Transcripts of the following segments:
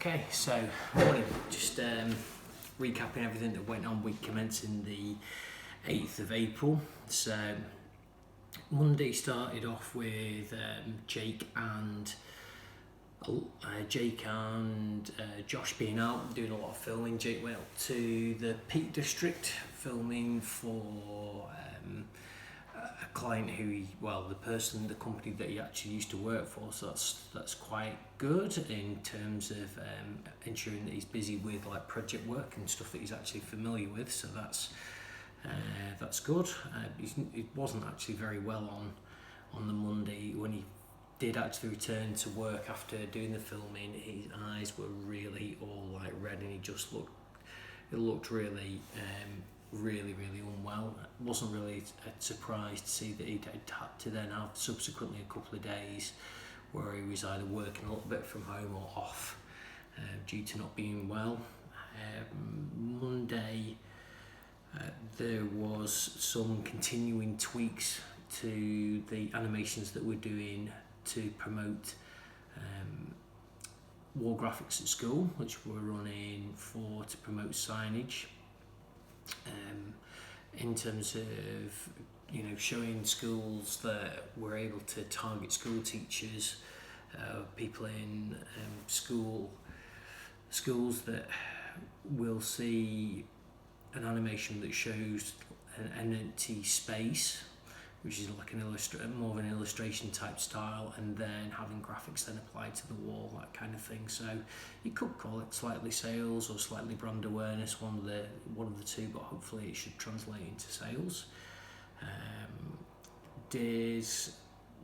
Okay, so morning. Just recapping everything that went on. Week commencing the 8th of April. So Monday started off with Jake and Josh being out doing a lot of filming. Jake went up to the Peak District filming for a client who the company that he actually used to work for. So that's quite good in terms of ensuring that he's busy with like project work and stuff that he's actually familiar with. So that's good. He wasn't actually very well on the Monday. When he did actually return to work after doing the filming, his eyes were really all like red, and he looked really really unwell. It wasn't really a surprise to see that he'd had to then have subsequently a couple of days where he was either working a little bit from home or off due to not being well. Monday there was some continuing tweaks to the animations that we're doing to promote wall graphics at school, which we're running to promote signage. In terms of showing schools that we're able to target school teachers, people in schools that will see an animation that shows an empty space, which is like more of an illustration type style, and then having graphics then applied to the wall, that kind of thing. So you could call it slightly sales or slightly brand awareness, one of the two, but hopefully it should translate into sales. Days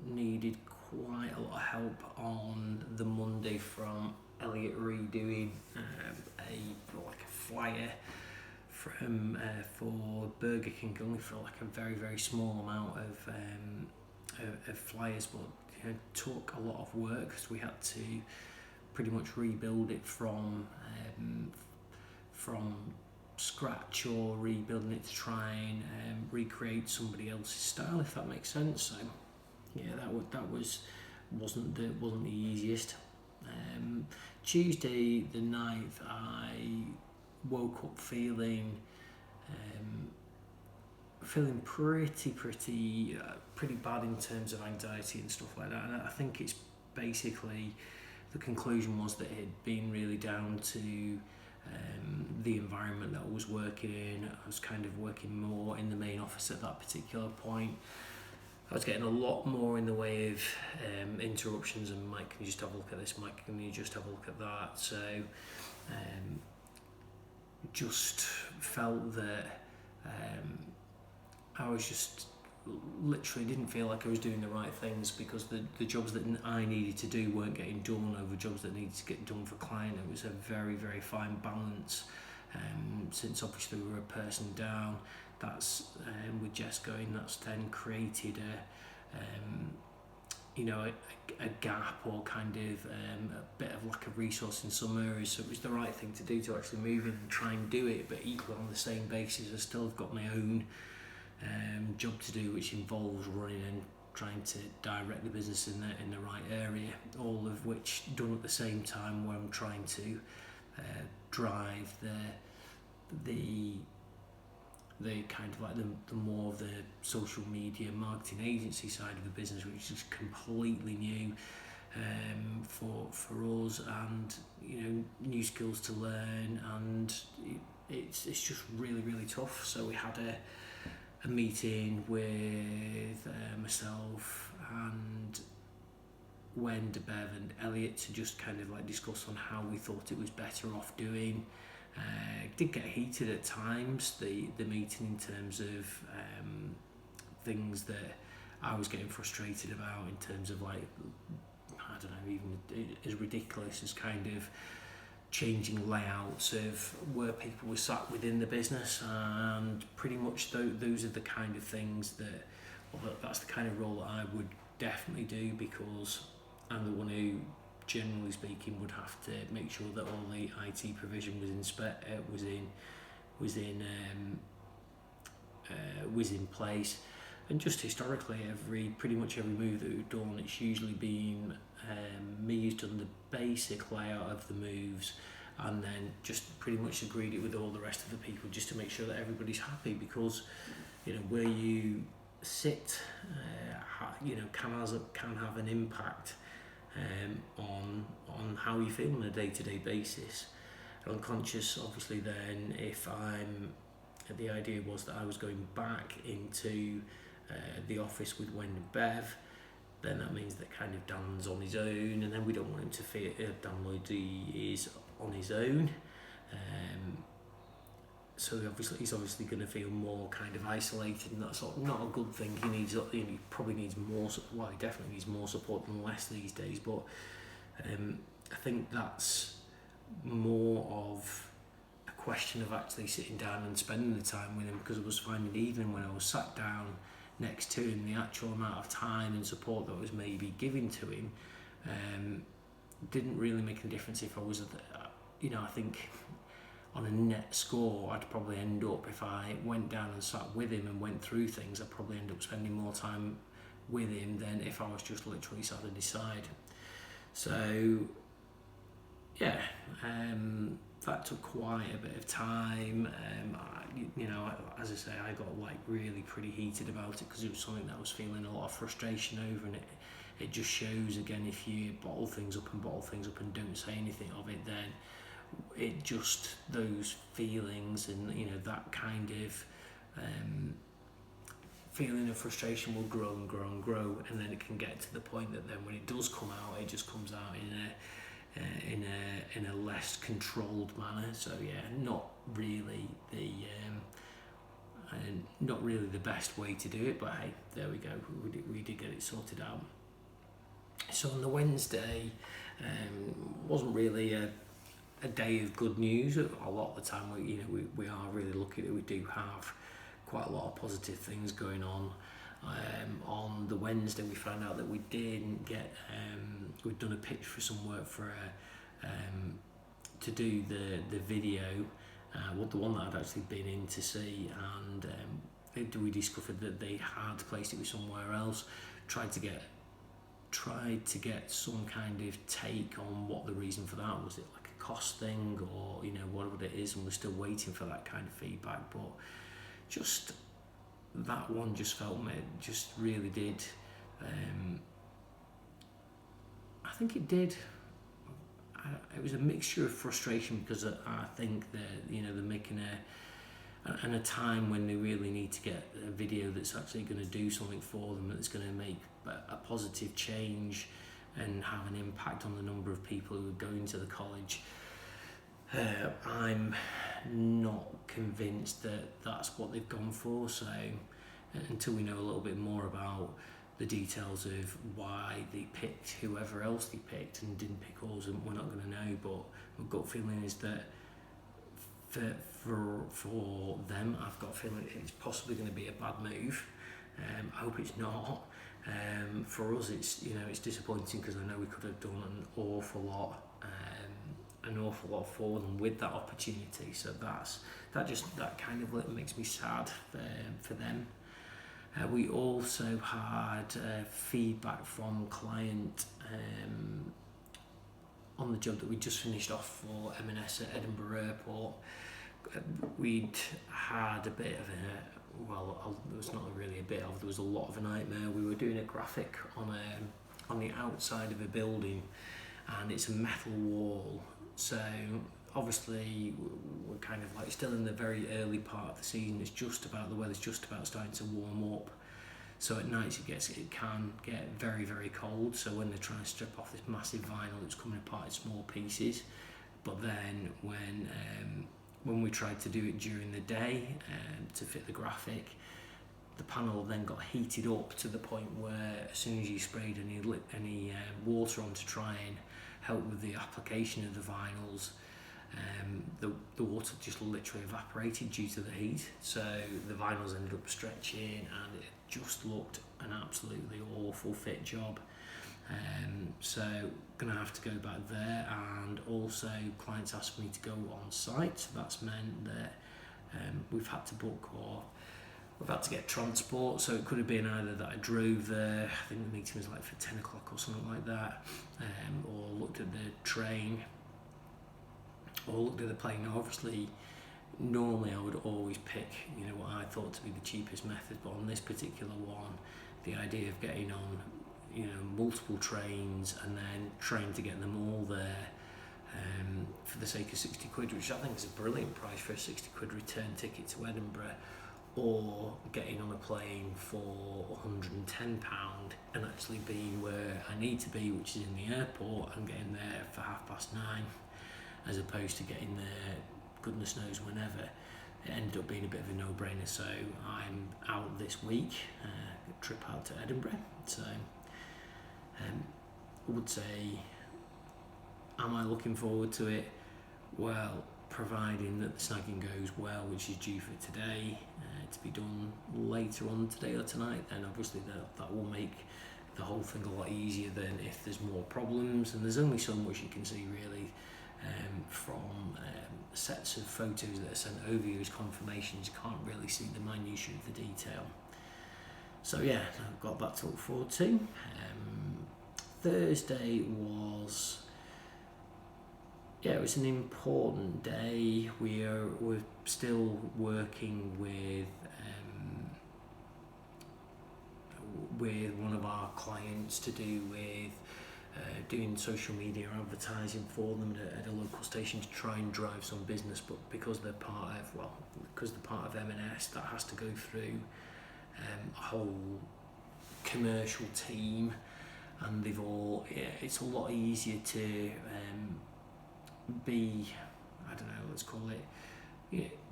needed quite a lot of help on the Monday from Elliot redoing a flyer for Burger King, only for like a very very small amount of flyers, but took a lot of work because we had to pretty much rebuild it from scratch, or rebuilding it to try and recreate somebody else's style, if that makes sense. So yeah, that wasn't the easiest. Tuesday the 9th, I woke up feeling pretty bad in terms of anxiety and stuff like that, and I think it's basically the conclusion was that it had been really down to the environment that I was working in. I was kind of working more in the main office at that particular point. I was getting a lot more in the way of interruptions, and Mike, can you just have a look at this? Mike, can you just have a look at that? So just felt that I was just literally didn't feel like I was doing the right things, because the jobs that I needed to do weren't getting done over jobs that needed to get done for client. It was a very very fine balance, since obviously we were a person down. That's with Jess going, that's then created a gap, or kind of a bit of lack of resource in some areas. So it was the right thing to do to actually move in and try and do it, but equally on the same basis I still have got my own job to do, which involves running and trying to direct the business in the right area, all of which done at the same time, where I'm trying to drive the kind of like the more of the social media marketing agency side of the business, which is completely new for us, and new skills to learn, and it's just really really tough. So we had a meeting with myself and Wend, Bev and Elliot to just kind of like discuss on how we thought it was better off doing. It did get heated at times, the meeting, in terms of things that I was getting frustrated about, in terms of like, I don't know, even as ridiculous as kind of changing layouts of where people were sat within the business, and pretty much those are the kind of things that's the kind of role that I would definitely do, because I'm the one who, generally speaking, would have to make sure that all the IT provision was in place. And just historically, pretty much every move that we've done, it's usually been me who's done the basic layout of the moves, and then just pretty much agreed it with all the rest of the people just to make sure that everybody's happy, because where you sit can have an impact on how you feel on a day-to-day basis. I'm conscious, obviously, then the idea was that I was going back into the office with Wen and Bev, then that means that kind of Dan's on his own, and then we don't want him to feel Dan Lloydie is on his own. So he's obviously going to feel more kind of isolated, and that's not a good thing. He probably needs more. Well, he definitely needs more support than less these days. But I think that's more of a question of actually sitting down and spending the time with him, because I was finding even when I was sat down next to him, the actual amount of time and support that was maybe given to him didn't really make a difference if I was, I think on a net score, I'd probably end up, if I went down and sat with him and went through things, I'd probably end up spending more time with him than if I was just literally sat at his side. So, yeah, that took quite a bit of time. As I say, I got really pretty heated about it, because it was something that I was feeling a lot of frustration over, and it just shows, again, if you bottle things up and don't say anything of it, then it just, those feelings and that kind of feeling of frustration will grow and grow and grow, and then it can get to the point that then when it does come out, it just comes out in a less controlled manner. So yeah, not really the best way to do it, but hey, there we go, we did get it sorted out. So on the Wednesday, wasn't really a day of good news. A lot of the time, we are really lucky that we do have quite a lot of positive things going on. On the Wednesday, we found out that we didn't get. We'd done a pitch for some work for to do the video, the one that I'd actually been in to see, and we discovered that they had placed it with somewhere else. Tried to get some kind of take on what the reason for that was. It like a cost thing, or whatever it is, and we're still waiting for that kind of feedback. But just that one just felt me, just really did. I think it did. It was a mixture of frustration, because I think that they're making a time when they really need to get a video that's actually going to do something for them, that's going to make a positive change and have an impact on the number of people who are going to the college. I'm not convinced that that's what they've gone for, so until we know a little bit more about the details of why they picked whoever else they picked and didn't pick us, and we're not going to know. But my gut feeling is that for them, I've got a feeling it's possibly going to be a bad move. I hope it's not. For us, it's disappointing, because I know we could have done an awful lot for them with that opportunity. So that kind of makes me sad for them. We also had feedback from client on the job that we just finished off for M&S at Edinburgh Airport. We'd had a bit of there was not really a bit of, there was a lot of a nightmare. We were doing a graphic on the outside of a building, and it's a metal wall. So obviously we're kind of still in the very early part of the season. The weather's just about starting to warm up. So at nights it can get very, very cold. So when they're trying to strip off this massive vinyl, it's coming apart in small pieces. But then when we tried to do it during the day to fit the graphic, the panel then got heated up to the point where as soon as you sprayed any water on to try and help with the application of the vinyls, the water just literally evaporated due to the heat. So the vinyls ended up stretching, and it just looked an absolutely awful fit job. So gonna have to go back there, and also clients asked me to go on site, so that's meant that we've had to book, or we've had to get transport, so it could have been either that I drove there, I think the meeting was like for 10 o'clock or something like that, or looked at the train, or looked at the plane. Now, obviously, normally I would always pick, what I thought to be the cheapest method, but on this particular one, the idea of getting on, multiple trains and then trying to get them all there for the sake of 60 quid, which I think is a brilliant price for a 60 quid return ticket to Edinburgh, or getting on a plane for £110 and actually being where I need to be, which is in the airport, and getting there for 9:30, as opposed to getting there goodness knows whenever. It ended up being a bit of a no-brainer, so I'm out this week, a trip out to Edinburgh. So I would say, am I looking forward to it? Well, providing that the snagging goes well, which is due for today, to be done later on today or tonight, then obviously that will make the whole thing a lot easier than if there's more problems. And there's only so much you can see really from sets of photos that are sent over you as confirmations. You can't really see the minutiae of the detail. So yeah, I've got that to look forward to. Thursday was, it was an important day. We're still working with one of our clients to do with doing social media advertising for them at a local station to try and drive some business, but because they're part of M&S, that has to go through a whole commercial team, and it's a lot easier to be, I don't know, let's call it,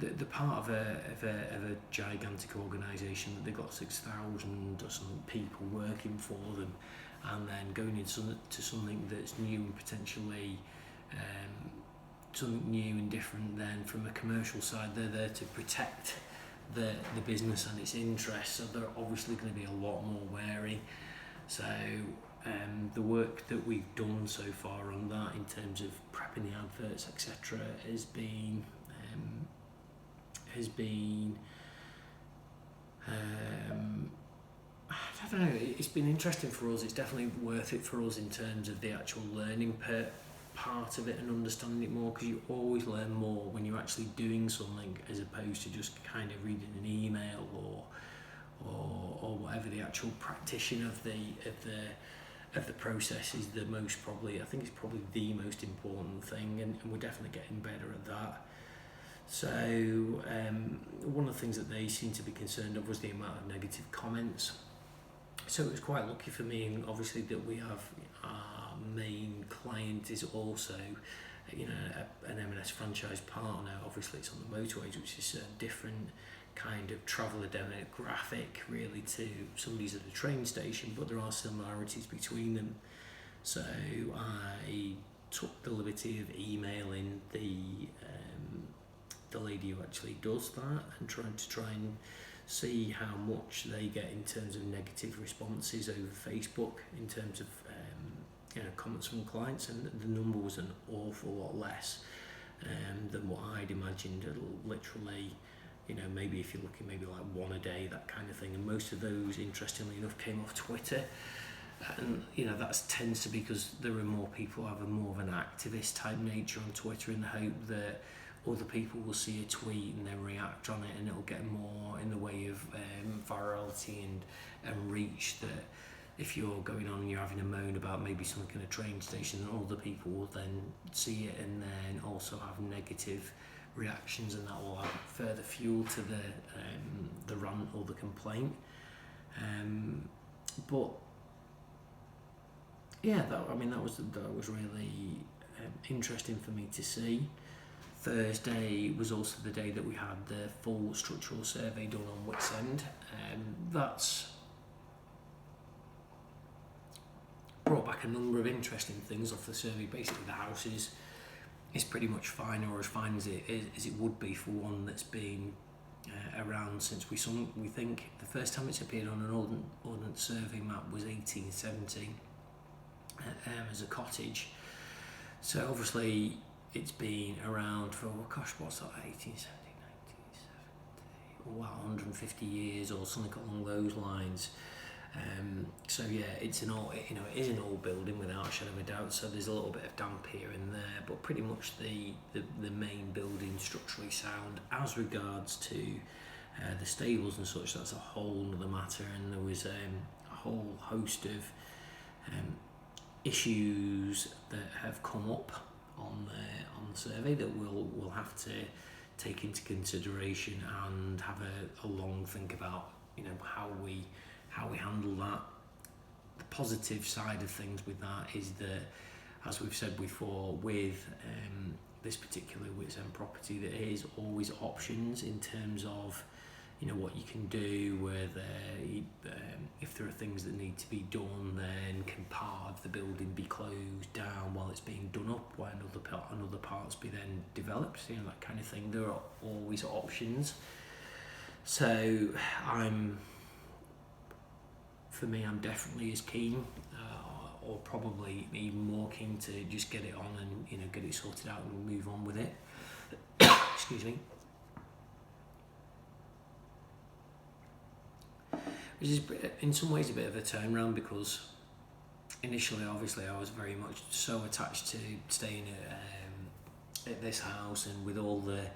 the part of a gigantic organisation that they've got 6,000 or some people working for them, and then going into something that's new and potentially something new and different. Then from a commercial side, they're there to protect the business and its interests, so they're obviously going to be a lot more wary. So the work that we've done so far on that in terms of prepping the adverts, etc., has been I don't know, it's been interesting for us. It's definitely worth it for us in terms of the actual learning part of it and understanding it more, because you always learn more when you're actually doing something as opposed to just kind of reading an email or whatever. The actual practitioner of the process is the most, probably, I think it's probably the most important thing, and we're definitely getting better at that. So one of the things that they seem to be concerned of was the amount of negative comments. So it was quite lucky for me, and obviously that we have our main client is also an M&S franchise partner. Obviously it's on the motorways, which is a different kind of traveller demographic really to somebody's at a train station, but there are similarities between them. So I took the liberty of emailing the lady who actually does that and trying to see how much they get in terms of negative responses over Facebook in terms of comments from clients, and the number was an awful lot less than what I'd imagined. Literally, maybe if you're looking maybe like one a day, that kind of thing, and most of those, interestingly enough, came off Twitter. And that tends to be because there are more people who have more of an activist type nature on Twitter, in the hope that other people will see a tweet and then react on it, and it'll get more in the way of virality and reach, that if you're going on and you're having a moan about maybe something in a train station, then other people will then see it and then also have negative reactions, and that will add further fuel to the rant or the complaint. But yeah, that was really interesting for me to see. Thursday was also the day that we had the full structural survey done on Witsend. That's brought back a number of interesting things off the survey. Basically, the house is pretty much fine, or as fine as it would be for one that's been around since we think the first time it's appeared on an ordnance survey map was 1870 as a cottage. So obviously it's been around for, what's that, 1870, 150 years or something along those lines. So yeah, it's an old, it is an old building without a shadow of a doubt. So there's a little bit of damp here and there, but pretty much the main building structurally sound. As regards to the stables and such, that's a whole other matter. And there was a whole host of issues that have come up on the survey that we'll have to take into consideration and have a long think about, how we handle that. The positive side of things with that is that, as we've said before, with this particular Witsend property, there is always options in terms of what you can do, whether if there are things that need to be done, then can part of the building be closed down while it's being done up, while another parts be then developed, that kind of thing. There are always options. So I'm definitely as keen, or probably even more keen to just get it on and get it sorted out and move on with it. Excuse me. Which is in some ways a bit of a turnaround, because initially, obviously, I was very much so attached to staying at this house, and with all the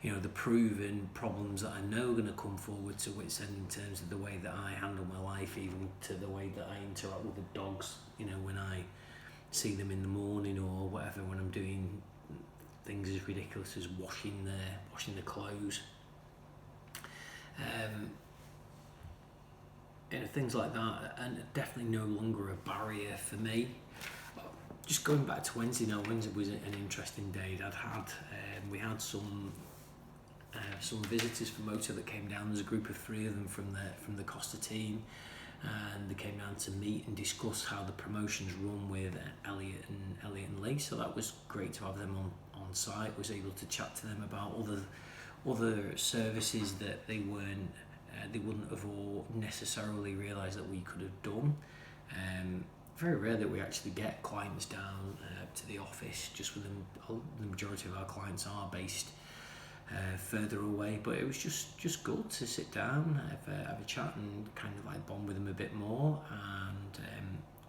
the proven problems that I know are going to come forward to Witsend in terms of the way that I handle my life, even to the way that I interact with the dogs, when I see them in the morning or whatever, when I'm doing things as ridiculous as washing the clothes. Things like that, and definitely no longer a barrier for me. Just going back to Wednesday now, Wednesday was an interesting day. We had some visitors from Moto that came down. There's a group of 3 of them from the Costa team, and they came down to meet and discuss how the promotions run with Elliot and Lee. So that was great to have them on site. Was able to chat to them about other services that they wouldn't have all necessarily realised that we could have done. Very rare that we actually get clients down to the office, just with them. The majority of our clients are based further away, but it was just good to sit down, have a chat and kind of like bond with them a bit more. And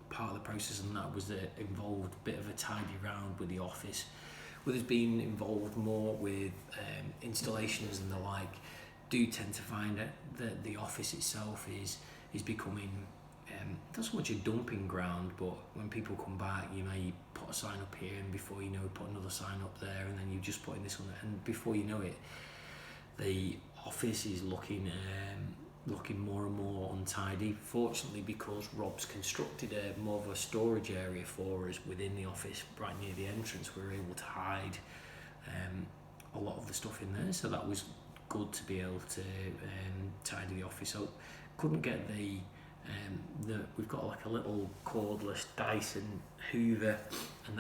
part of the process and that was that involved a bit of a tidy round with the office, with us being involved more with installations and the like. Do tend to find that the office itself is becoming not so much a dumping ground, but when people come back, you put a sign up here, and before you know it, put another sign up there, and then you just put in this one, and before you know it, the office is looking more and more untidy. Fortunately, because Rob's constructed more of a storage area for us within the office, right near the entrance, we were able to hide a lot of the stuff in there, so that was good to be able to tidy the office up. Couldn't get we've got like a little cordless Dyson Hoover, and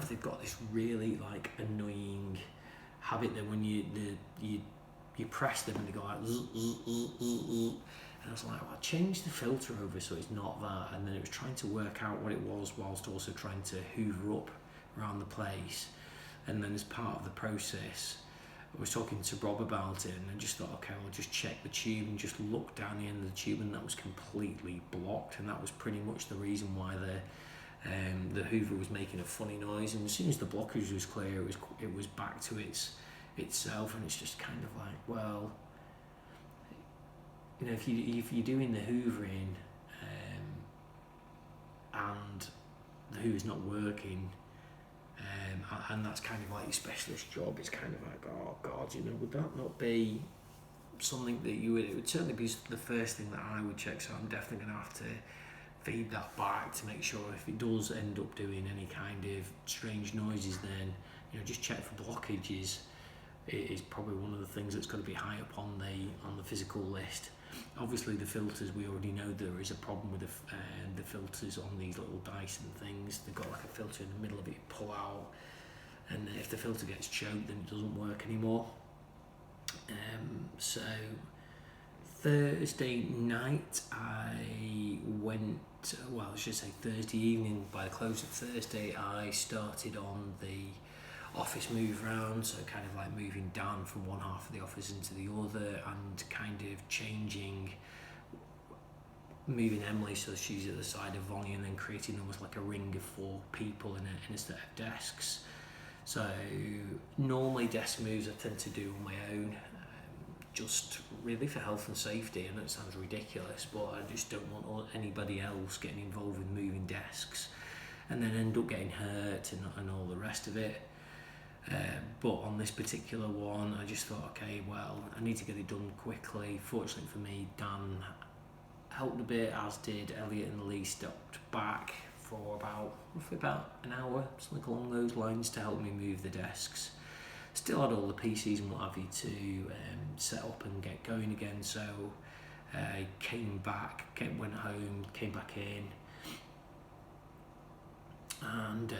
they've got this really like annoying habit that when you press them and they go like zzz, zzz, zzz, zzz. And I was like, well, change the filter over so it's not that. And then it was trying to work out what it was whilst also trying to hoover up around the place. And then as part of the process, I was talking to Rob about it, and I just thought, okay, I'll just check the tube and just look down the end of the tube, and that was completely blocked, and that was pretty much the reason why the Hoover was making a funny noise. And as soon as the blockage was clear, it was back to itself, and it's just kind of like, well, if you're doing the hoovering and the Hoover's not working, and that's kind of like your specialist job, it's kind of like, oh God, would that not be something that it would certainly be the first thing that I would check. So I'm definitely going to have to feed that back to make sure if it does end up doing any kind of strange noises, then just check for blockages. It is probably one of the things that's going to be high up on the physical list. Obviously the filters, we already know there is a problem with the filters on these little Dyson things. They've got like a filter in the middle of it, you pull out, and if the filter gets choked, then it doesn't work anymore. So Thursday night I went, well I should say Thursday evening, by the close of Thursday I started on office move around, so kind of like moving Dan from one half of the office into the other, and kind of moving Emily so she's at the side of Vonnie, and then creating almost like a ring of 4 people in a set of desks. So normally desk moves I tend to do on my own, just really for health and safety. I know it sounds ridiculous, but I just don't want anybody else getting involved with moving desks and then end up getting hurt and all the rest of it. But on this particular one, I just thought, okay, well, I need to get it done quickly. Fortunately for me, Dan helped a bit, as did Elliot and Lee. Stepped back for roughly about an hour, something along those lines, to help me move the desks. Still had all the PCs and what have you to set up and get going again, so went home, came back in, and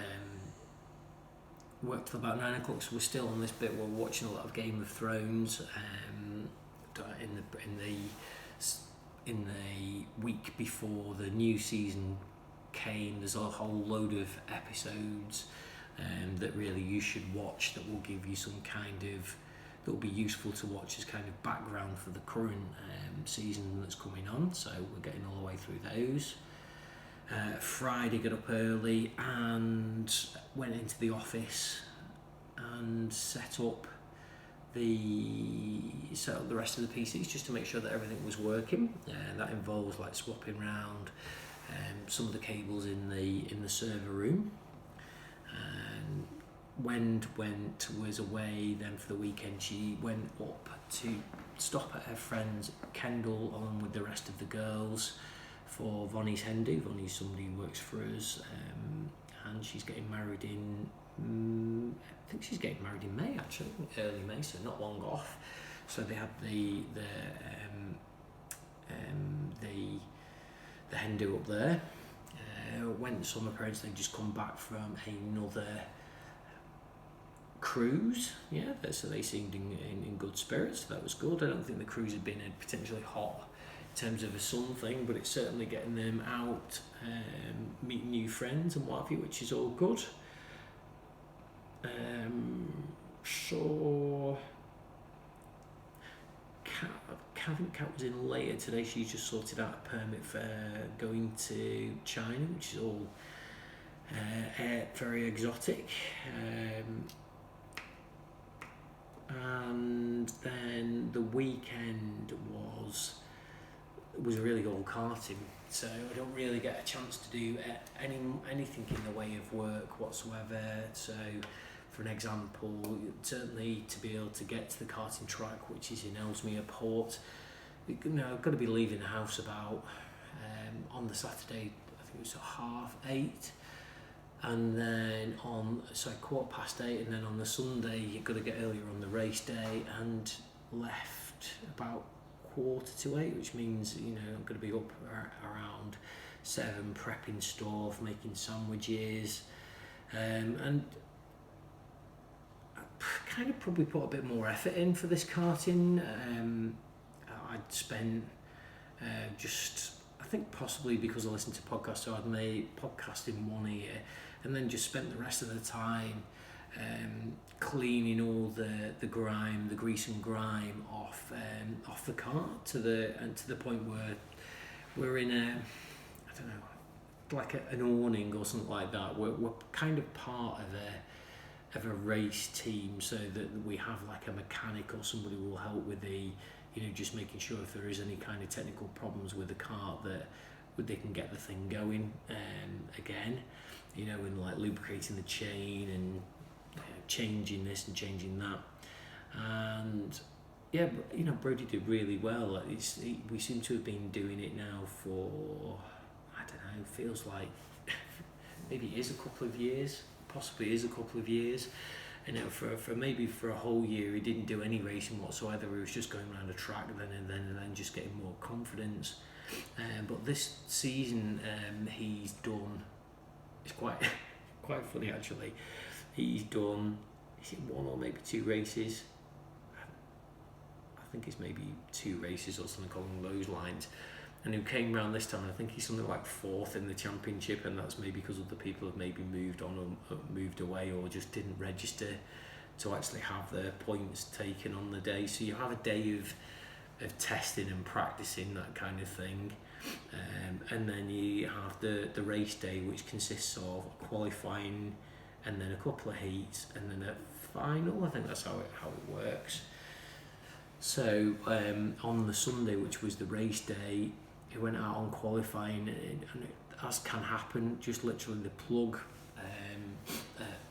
worked till about 9 o'clock. So we're still on this bit. We're watching a lot of Game of Thrones. In the week before the new season came, there's a whole load of episodes that really you should watch, that will give you some kind of, that will be useful to watch as kind of background for the current season that's coming on. So we're getting all the way through those. Friday, got up early and went into the office and set up the rest of the PCs just to make sure that everything was working. That involves like swapping around some of the cables in the server room. And was away then for the weekend. She went up to stop at her friend's Kendall along with the rest of the girls for Vonnie's hen do. Vonnie's somebody who works for us, and she's getting married in, I think she's getting married in May actually, early May, so not long off. So they had the hen do up there. Went and saw my parents. They'd just come back from another cruise, so they seemed in good spirits, so that was good. I don't think the cruise had been particularly hot in terms of a sun thing, but it's certainly getting them out, meeting new friends and what have you, which is all good. So Kat was in later today. She's just sorted out a permit for going to China, which is all very exotic. And then the weekend was really all karting, so I don't really get a chance to do anything in the way of work whatsoever. So for an example, certainly to be able to get to the karting track, which is in Ellesmere Port, I've got to be leaving the house about on the Saturday, I think it was at 8:30, and then 8:15, and then on the Sunday you've got to get earlier on the race day, and left about 7:45, which means I'm going to be up around 7 prepping stuff, making sandwiches, and I kind of probably put a bit more effort in for this karting. I'd spent I think possibly because I listened to podcasts, so I'd made podcast in one ear and then just spent the rest of the time cleaning all the grime, the grease and grime off the kart to the point where we're in a, I don't know, like an awning or something like that. We're kind of part of a race team, so that we have like a mechanic or somebody who will help with the, just making sure if there is any kind of technical problems with the kart that they can get the thing going again, and like lubricating the chain and changing this and changing that. And Brodie did really well. We seem to have been doing it now for, I don't know, feels like maybe it is a couple of years, possibly is a couple of years. For a whole year he didn't do any racing whatsoever. He was just going around a track and then just getting more confidence. But this season he's done, it's quite funny actually, he's done, is it 1 or maybe 2 races? I think it's maybe 2 races or something along those lines. and who came round this time. I think he's something like 4th in the championship, and that's maybe because other people have maybe moved on or moved away or just didn't register to actually have their points taken on the day. So you have a day of testing and practicing, that kind of thing, and then you have the race day, which consists of qualifying and then a couple of heats and then a final. I think that's how it works. So on the Sunday, which was the race day, he went out on qualifying, and as can happen, just literally the plug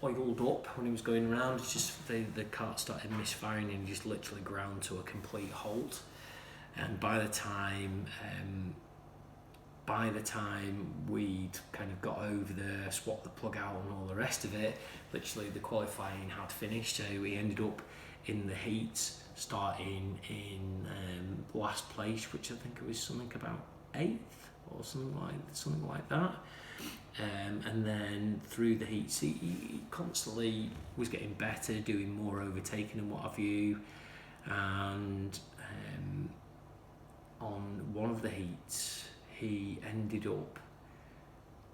oiled up when he was going around. It's just the kart started misfiring and just literally ground to a complete halt. And by the time we'd kind of got over there, swapped the plug out and all the rest of it, literally the qualifying had finished. So we ended up in the heats, starting in last place, which I think it was something about 8th or something like that. And then through the heats, he constantly was getting better, doing more overtaking and what have you. And on one of the heats, he ended up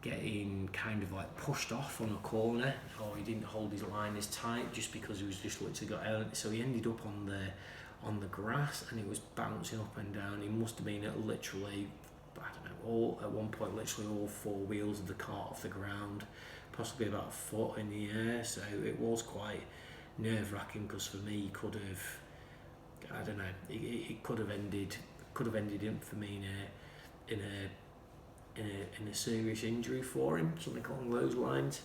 getting kind of like pushed off on a corner, or he didn't hold his line as tight just because he was just literally got out. So he ended up on the grass, and he was bouncing up and down. He must have been at literally, I don't know, at one point literally all 4 wheels of the cart off the ground, possibly about a foot in the air. So it was quite nerve-wracking, because for me, he could have, I don't know, it could have ended for me in a serious injury for him, something along those lines.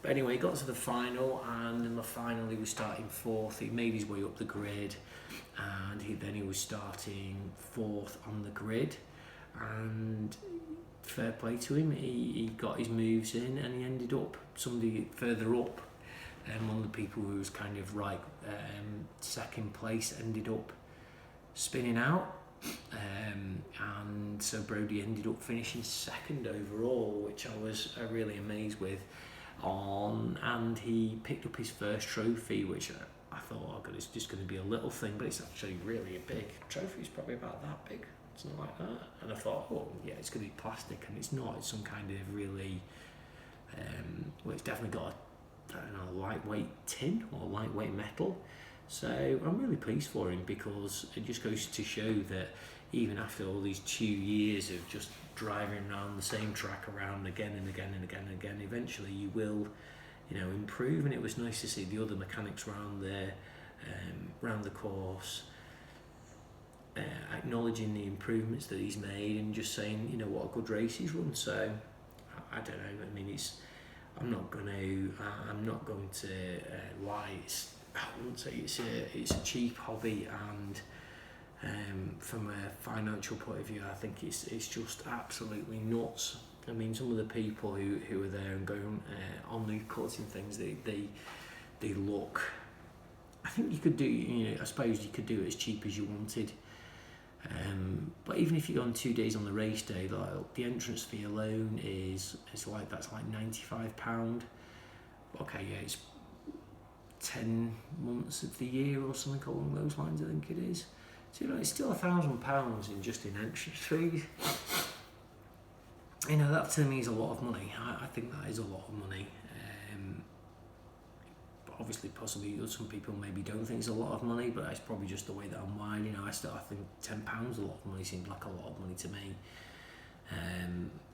But anyway, he got to the final, and in the final he was starting 4th. He made his way up the grid, and he was starting 4th on the grid, and fair play to him, he got his moves in, and he ended up somebody further up, and one of the people who was kind of right second place ended up spinning out. And so Brodie ended up finishing 2nd overall, which I was really amazed with. And he picked up his first trophy, which I thought, oh God, it's just going to be a little thing, but it's actually really a big trophy. It's probably about that big, something like that. And I thought, oh yeah, it's going to be plastic, and it's not. It's some kind of really, well, it's definitely got a lightweight tin or lightweight metal. So I'm really pleased for him, because it just goes to show that even after all these 2 years of just driving around the same track around again and again and again and again, eventually you will, improve. And it was nice to see the other mechanics around there, around the course, acknowledging the improvements that he's made and just saying, what a good race he's run. So I don't know. I mean, I'm not going to lie. I wouldn't say it's a cheap hobby, and from a financial point of view, I think it's just absolutely nuts. I mean, some of the people who are there and going on the karting things, they look. I think you could do. I suppose you could do it as cheap as you wanted. But even if you go on 2 days on the race day, like the entrance fee alone is like £95. Okay, yeah, it's 10 months of the year or something along those lines, I think it is. So it's still £1,000 in just in entrance fees. That to me is a lot of money. I think that is a lot of money. But obviously, possibly some people maybe don't think it's a lot of money, but that's probably just the way that I'm wired. I think £10 a lot of money seems like a lot of money to me.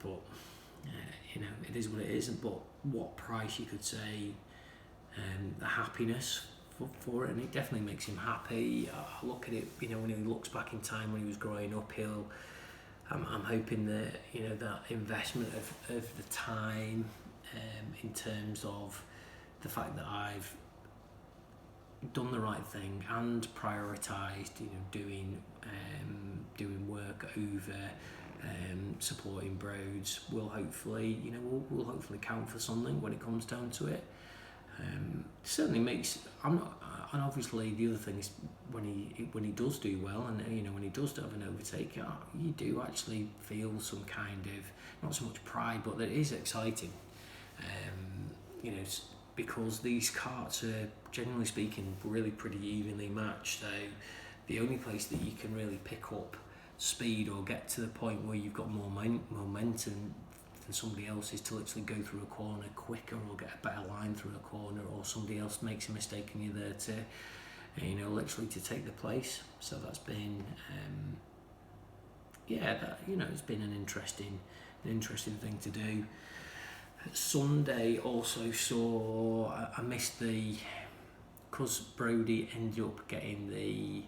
But it is what it is. But what price you could say? The happiness for it, and it definitely makes him happy. I look at it, when he looks back in time when he was growing up, I'm hoping that that investment of the time, in terms of the fact that I've done the right thing and prioritised, doing work over supporting Broads will hopefully, will hopefully count for something when it comes down to it. Certainly makes. And obviously the other thing is when he does do well, and when he does have an overtake, you do actually feel some kind of, not so much pride, but that is exciting. Because these karts are, generally speaking, really pretty evenly matched. So the only place that you can really pick up speed or get to the point where you've got more momentum than somebody else is to literally go through a corner quicker or get a better line through a corner, or somebody else makes a mistake and you're there to, literally to take the place. So that's been, it's been an interesting thing to do. Sunday also saw, I missed because Brodie ended up getting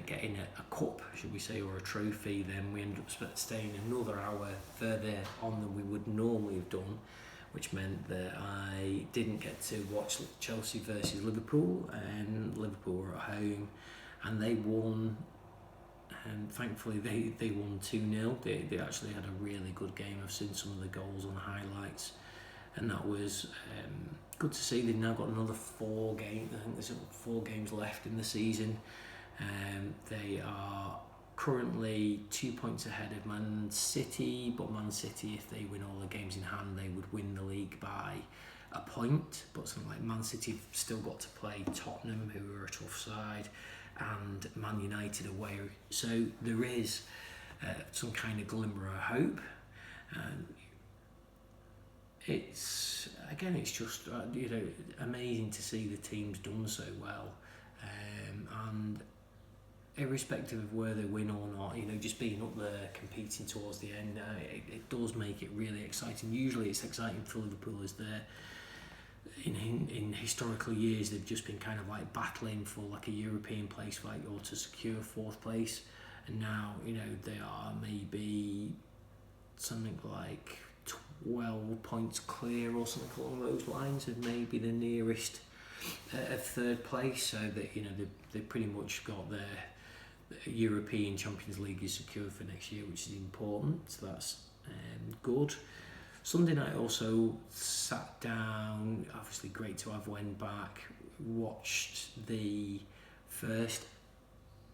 getting a cup, should we say, or a trophy. Then we ended up staying another hour further on than we would normally have done, which meant that I didn't get to watch Chelsea versus Liverpool, and Liverpool were at home and they won, and thankfully they won 2-0. They actually had a really good game. I've seen some of the goals on the highlights, and that was good to see. They've now got another 4 games. I think there's 4 games left in the season. They are currently 2 points ahead of Man City, but Man City, if they win all the games in hand, they would win the league by a point. But something like Man City have still got to play Tottenham, who are a tough side, and Man United away. So there is some kind of glimmer of hope. And it's just amazing to see the team's done so well, and irrespective of whether they win or not, just being up there competing towards the end, it does make it really exciting. Usually it's exciting for Liverpool as they're in historical years they've just been kind of like battling for like a European place fight or to secure 4th place, and now they are maybe something like 12 points clear or something along those lines of maybe the nearest of 3rd place, so that they pretty much got their European Champions League is secured for next year, which is important. So that's good. Sunday night also sat down, obviously great to have Wen back, watched the first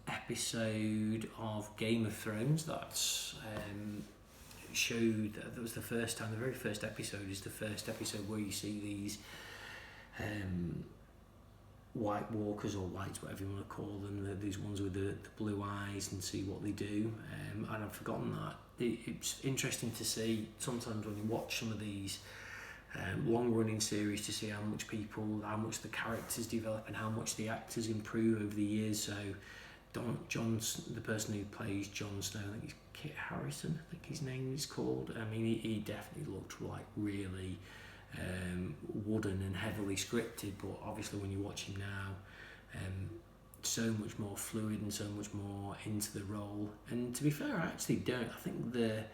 episode of Game of Thrones. That's showed that was the first time. The very first episode is the first episode where you see these White Walkers, or Whites, whatever you want to call them, these ones with the blue eyes, and see what they do. And I've forgotten that. It's interesting to see sometimes when you watch some of these long-running series to see how much the characters develop and how much the actors improve over the years. So the person who plays Jon Snow, I think he's Kit Harrison, I think his name is called. I mean, he definitely looked like really wooden and heavily scripted, but obviously when you watch him now, so much more fluid and so much more into the role. And to be fair, I think the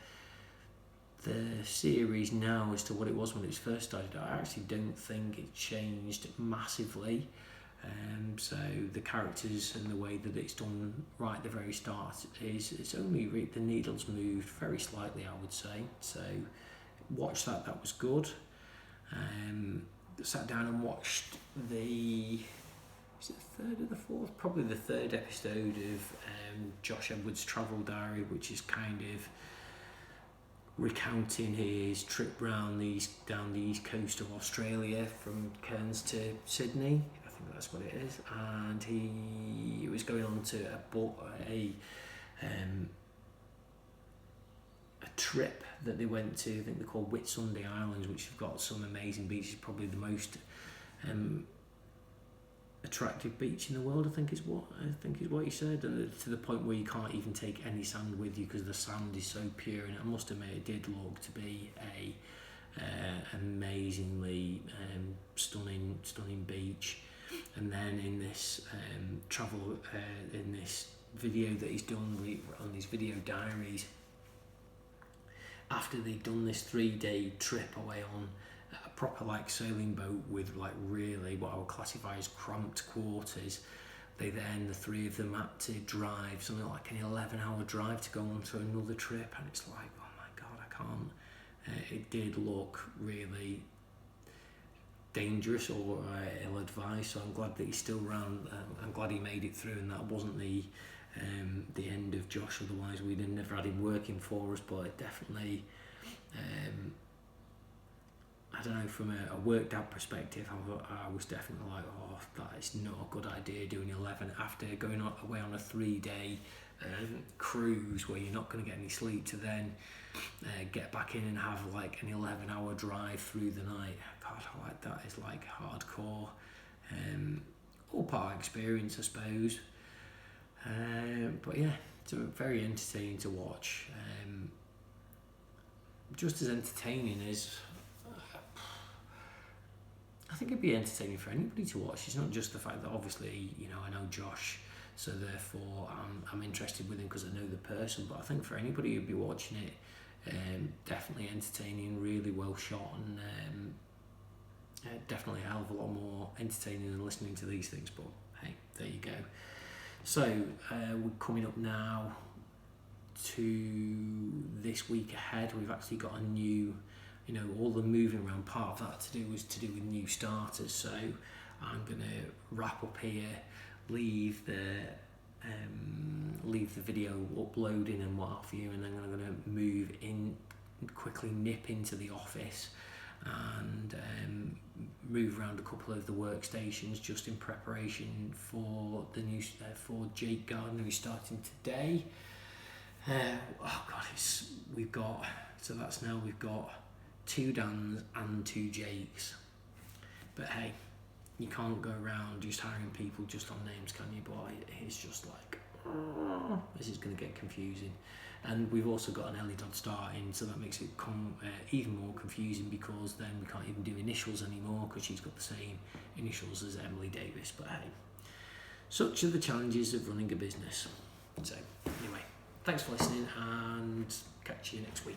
series now as to what it was when it was first started, I actually don't think it changed massively. So the characters and the way that it's done right at the very start it's only the needle's moved very slightly, I would say. So watched that was good. Sat down and watched is it the 3rd or the 4th? Probably the 3rd episode of Josh Edwards' travel diary, which is kind of recounting his trip down the east coast of Australia from Cairns to Sydney. I think that's what it is. And he was going on to a trip that they went to. I think they're called Witsend Islands, which have got some amazing beaches. Probably the most attractive beach in the world, I think is what he said, and to the point where you can't even take any sand with you because the sand is so pure. And I must admit, it did look to be a amazingly stunning beach. And then in this in this video that he's done on these video diaries, after they'd done this 3-day trip away on a proper like sailing boat with like really what I would classify as cramped quarters, the 3 of them had to drive something like an 11-hour drive to go on to another trip, and it's like, oh my god, I can't. It did look really dangerous or ill-advised, so I'm glad that he's still around. I'm glad he made it through, and that wasn't the end of Josh, otherwise we'd have never had him working for us. But it definitely, I don't know, from a work dad perspective, I was definitely like, oh, that is not a good idea doing 11 after going away on a 3-day cruise where you're not going to get any sleep to then get back in and have like an 11-hour drive through the night. God, like that is like hardcore. All part of experience, I suppose. But yeah, it's very entertaining to watch. Just as entertaining as I think it'd be entertaining for anybody to watch. It's not just the fact that obviously, you know, I know Josh, so therefore I'm interested with him because I know the person, but I think for anybody who'd be watching it, definitely entertaining, really well shot, and definitely a hell of a lot more entertaining than listening to these things, but hey, there you go. So we're coming up now to this week ahead. We've actually got a new, you know, all the moving around part of that was to do with new starters. So I'm going to wrap up here, leave the video uploading and what have you, and then I'm going to move in, quickly nip into the office and move around a couple of the workstations just in preparation for the new for Jake Gardner who's starting today. We've got 2 Dans and 2 Jakes, but hey, you can't go around just hiring people just on names, can you? But it's just like, this is going to get confusing. And we've also got an Ellie Dodd starting, so that makes it even more confusing, because then we can't even do initials anymore because she's got the same initials as Emily Davis. But hey, such are the challenges of running a business. So anyway, thanks for listening, and catch you next week.